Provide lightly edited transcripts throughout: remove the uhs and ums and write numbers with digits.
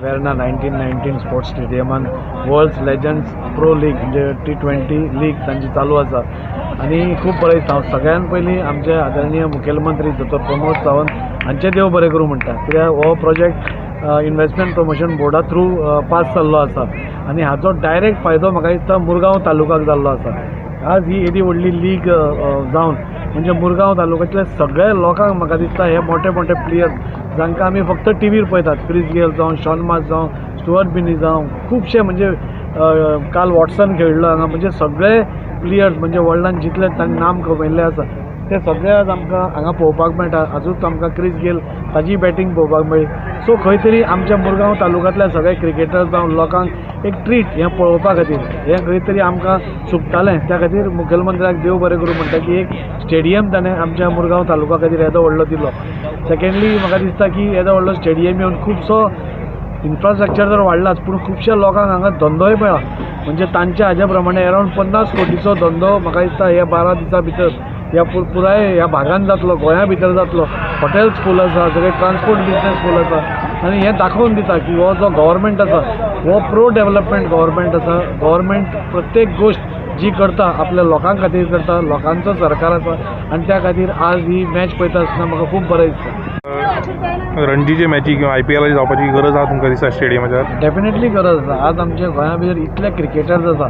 Verna 1919 sports स्टेडियमान worlds legends pro league म्हणजे T20 league तांची चालू आसा आणि खूब बरें दिसता. सगळ्यान पयलीं आमचे आदरणीय मुखेलमंत्री दोतोर प्रमोद सावंत हांचे देव बरें करूं म्हणटा, कित्याक हो प्रोजेक्ट इन्व्हेस्टमेंट प्रमोशन बोर्डा थ्रू पास जाल्लो आसा आणि हाचो डायरेक्ट फायदो म्हाका दिसता मुरगांव तालुक्याक जाल्लो आसा. आज ही येदी व्हडली लीग जावन म्हणजे मुरगांव तालुक्यातल्या सगळ्या लोकांक म्हाका दिसता हे मोठे मोठे प्लेयर्स जांकां आमी फक्त टीव्हीर पळयतात, क्रिस गेल जावं, शॉन मार्श जावं, स्टुअर्ट बिनी जावं, खुबशे म्हणजे काल वॉटसन खेळ्ळो हांगा, म्हणजे सगळे प्लेयर्स म्हणजे वर्ल्डान जितले तांणी नाम कमयल्ले आसा ते सगळे आज आमकां हांगा पळोवपाक मेळटा. आजूच आमकां क्रिस गेल ताजी बॅटींग पळोवपाक मेळ्ळी. सो खंय तरी आमच्या मुरगांव तालुक्यांतल्या सगळे क्रिकेटर्स जावं लोकांक एक ट्रीट हें पळोवपा खातीर हें खंय तरी आमकां चुकतालें. त्या खातीर मुखेलमंत्र्याक देव बरें करूं म्हणटा की एक स्टेडियम ताणें आमच्या मुरगांव तालुका खातीर येदो व्हडलो दिलो. सेकेंडली म्हाका दिसता की येदो व्हडलो स्टेडियम येवन खुबसो इन्फ्रास्ट्रक्चर तर वाडलाच, पूण खुबशा लोकांक हांगा धंदोय मेळ्ळा. म्हणजे तांच्या हाज्या प्रमाणे अरावंड 50 कोटीचो धंदो म्हाका दिसता ह्या 12 दिसां भितर ह्या पुराय ह्या भागांत जातलो, गोंया भितर जातलो. हॉटेल्स फूल आसा, सगळे ट्रान्सपोर्ट बिजनेस फूल आसा आनी हें दाखोवन दिता की हो जो गव्हर्मेंट आसा हो प्रो डेव्हलपमेंट गव्हर्मेंट आसा. गव्हर्मेंट प्रत्येक गोश्ट जी करता आपल्या लोकां खातीर करता, लोकांचो सरकार आसा आनी त्या खातीर आज ही मॅच पळयता आसतना म्हाका खूब बरें दिसता. रणजीचे मॅची किंवा IPL जावपाची गरज आसा तुमकां दिसता स्टेडियमाचेर? डेफिनेटली गरज आसा. आज आमच्या गोंया भितर इतले क्रिकेटर्स आसा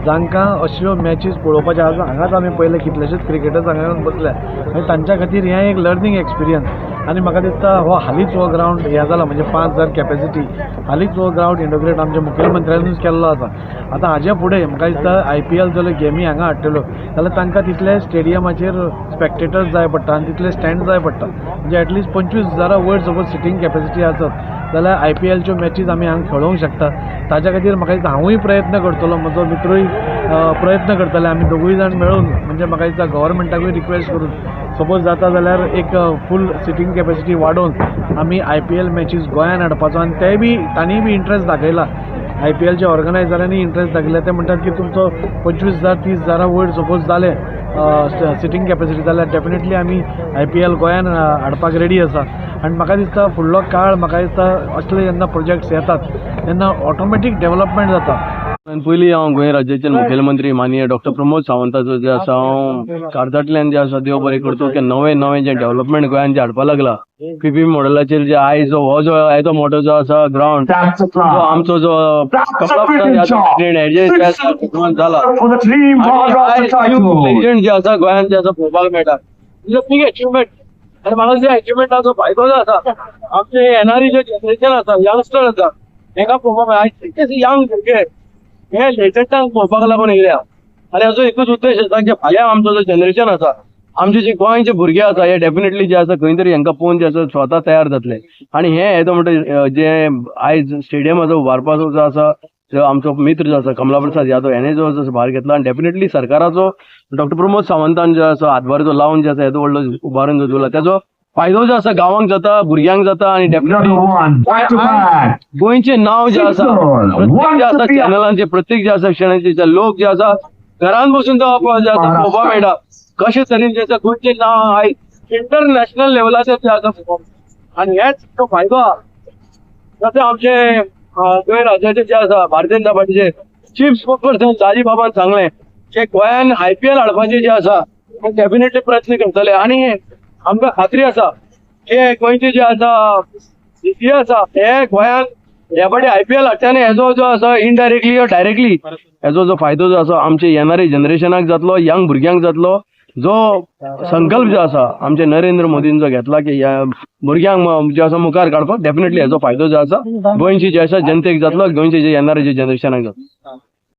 जांकां अश्यो मॅचीस पळोवपाचे. आज हांगाच आमी पळयले कितलेशेच क्रिकेटर्स हांगा येवन बसल्या आनी तांच्या खातीर हें एक लर्निंग एक्सपिरियन्स. आनी म्हाका दिसता हो हालींच हो ग्रावंड हें जाला म्हणजे 5000 कॅपॅसिटी हालींच हो ग्रावंड इनॉग्रेट आमच्या मुखेलमंत्र्यानूच केल्लो आसा. आतां हाजे फुडें म्हाका दिसता IPL जाल्यो गेमी हांगा हाडटल्यो जाल्यार तांकां तितले स्टेडियमाचेर स्पॅक्टेटर्स जाय पडटा आनी तितले स्टँड जाय पडटा. म्हणजे एटलिस्ट 25,000 वयर सपोज सिटींग कॅपॅसिटी आसत जाल्यार IPLच्यो मॅचीस आमी हांगा खेळोवंक शकता. ताच्या खातीर म्हाका दिसता हांवूय प्रयत्न करतलो, म्हजो मित्रूय प्रयत्न करतले. आमी दोगूय जाण मेळून म्हणजे म्हाका दिसता गव्हर्मेंटाकूय रिक्वेस्ट करून सपोज जाता जाल्यार एक फूल सिटींग कॅपॅसिटी वाडोवन आमी IPL मॅचीस गोंयान हाडपाचो. आनी तेय बी तांणी बी इंट्रस्ट दाखयला, IPLच्या ऑर्गनायझरांनी इंट्रस्ट दाखयला. ते म्हणटात की तुमचो 25,000 30,000 वयर सपोज जाले सिटींग कॅपॅसिटी जाल्यार डेफिनेटली आमी IPL गोंयान हाडपाक रेडी आसा. आनी म्हाका दिसता फुडलो काळ म्हाका दिसता असले जेन्ना प्रोजेक्ट्स येतात तेन्ना ऑटोमॅटीक डेव्हलपमेंट जाता. पयलीं हांव गोंय राज्याचे मुखेलमंत्री माननीय डॉ. प्रमोद सावंताचो जे आसा हांव कारजांतल्यान जे आसा देव बरें करतो की नवें जे डेव्हलपमेंट गोंयान जे हाडपा लागला PP मॉडेलाचेर जे आयज हो जो येदो मोठो जो आसा ग्रावंड तो आमचो जो जाला लेजंड जे आसा गोंयान जे आसा पळोवपाक मेळटा. बिग अचिव्हमेंट आनी म्हाका जे अचिव्हमेंटाचो फायदो जो आसा आमचे येणारी जे जनरेशन आसा यंगस्टर आसा तांकां पळोवपाक मेळटा. यंग भुरगे हे लेजंडांक पळोवपाक लागून येयल्या आनी हाचो एकूच उद्देश आसा की फाल्यां आमचो जो जनरेशन आसा आमचे जे गोंयचे भुरगे आसा हे डेफिनेटली जे आसा खंय तरी हांकां पळोवन जे आसा स्वता तयार जातले. आनी हे येदो म्हणटा जे आयज स्टेडियमाचो उबारपाचो जो आसा जो आमचो मित्र जो आसा कमला प्रसाद यादव हेणे जो भार घेतला आनी डेफिनेटली सरकाराचो डॉ. प्रमोद सावंतान जो आसा हातभार जो लावन जे आसा येदो व्हडलो उबारून जो दिला तेजो फायदो जो आसा गांवांक जाता, भुरग्यांक जाता आनी डेफिनेटली गोंयचें नांव जें आसा प्रत्येक जे आसा चॅनलांचे प्रत्येक जे आसा क्षणांचे लोक जे आसा घरान बसून जो पळोवपाक मेळटा कशे तरेन जे आसा गोंयचें नांव आयज इंटरनॅशनल लेवलाचेर जे आसा पळोवपाक. आनी हेच तो फायदो आहा जशें आमचे गोंय राज्याचे जे आसा भारतीय जनता पार्टीचे चीफ स्पोक्सपर्सन जाजी बाबान सांगलें की गोंयान IPL हाडपाचें जे आसा डेफिनेटली प्रयत्न करतले. आनी आमकां खात्री आसा की गोंयचे जे आसा हे आसा हे गोंयान ह्या फावटी IPL हाडटानी हेजो जो आसा इनडायरेक्टली और डायरेक्टली हेजो जो फायदो जो आसा आमच्या येणाऱ्या जनरेशनाक जातलो, यंग भुरग्यांक जातलो. जो संकल्प जो आसा आमचे नरेंद्र मोदीन जो घेतला की ह्या भुरग्यांक जे आसा मुखार काडपाक डेफिनेटली हेजो फायदो जो आसा गोंयची जे आसा जनतेक जातलो, गोंयचे जे येणारे जे जनरेशनाक जातलो.